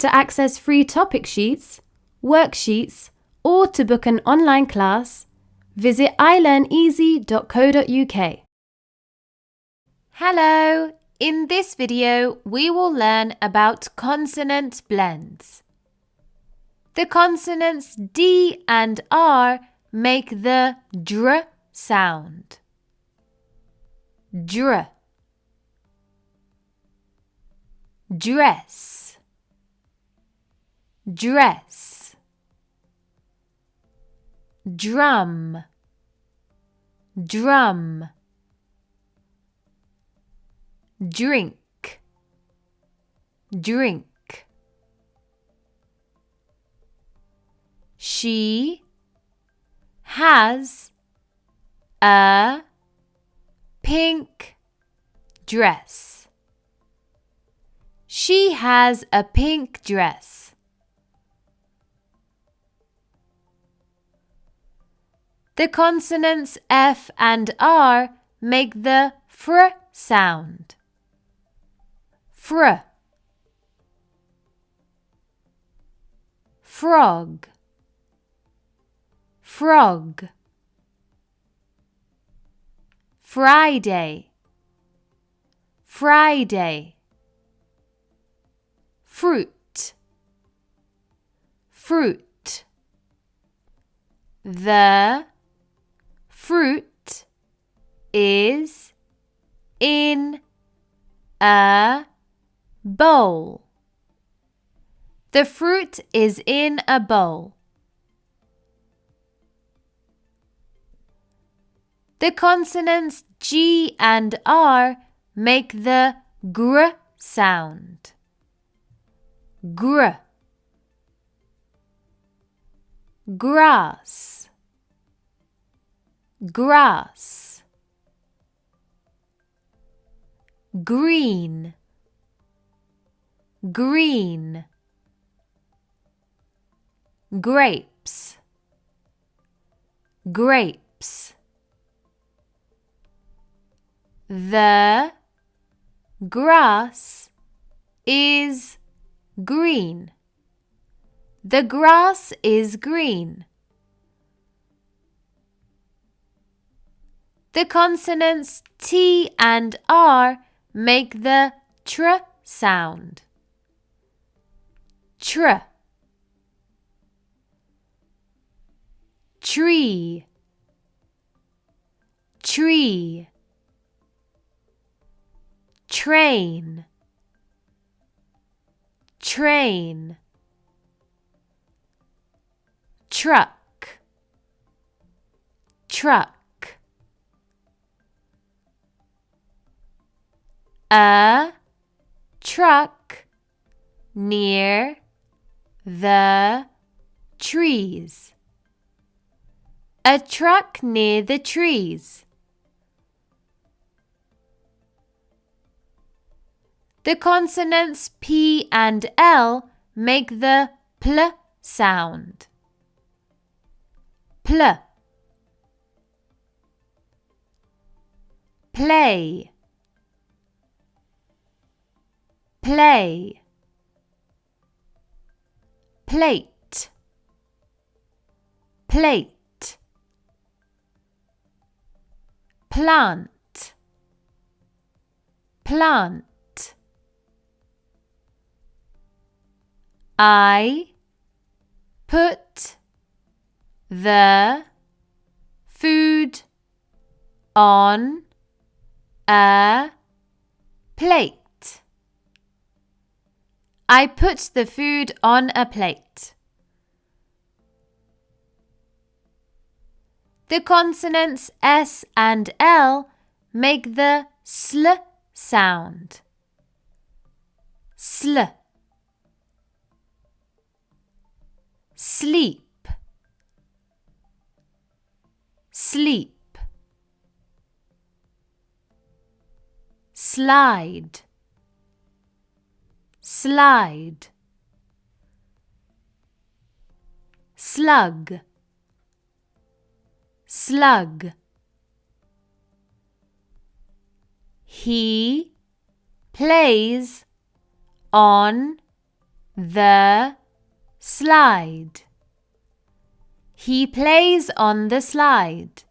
To access free topic sheets, worksheets, or to book an online class, visit iLearnEasy.co.uk. Hello! In this video, we will learn about consonant blends. The consonants D and R make the dr sound. Dr. Dress. Dress. Drum. Drum. Drink. Drink. She has a pink dress. She has a pink dress. The consonants F and R make the fr sound. Fr. Frog. Frog. Friday. Friday. Fruit. Fruit. The fruit is in a bowl. The fruit is in a bowl. The consonants G and R make the gr sound. Gr. Grass. Grass. Green. Green. Grapes. Grapes. The grass is green. The grass is green. The consonants T and R make the tr sound. Tr. Tree. Tree. Train. Train. Truck. Truck. A truck near the trees. A truck near the trees. The consonants P and L make the pl sound. Pl. Play. Play. Plate. Plate. Plant. Plant. I put the food on a plate. I put the food on a plate. The consonants S and L make the sl sound. Sl. Sleep. Sleep. Slide. Slide. Slug. Slug. He plays on The slide. He plays on the slide.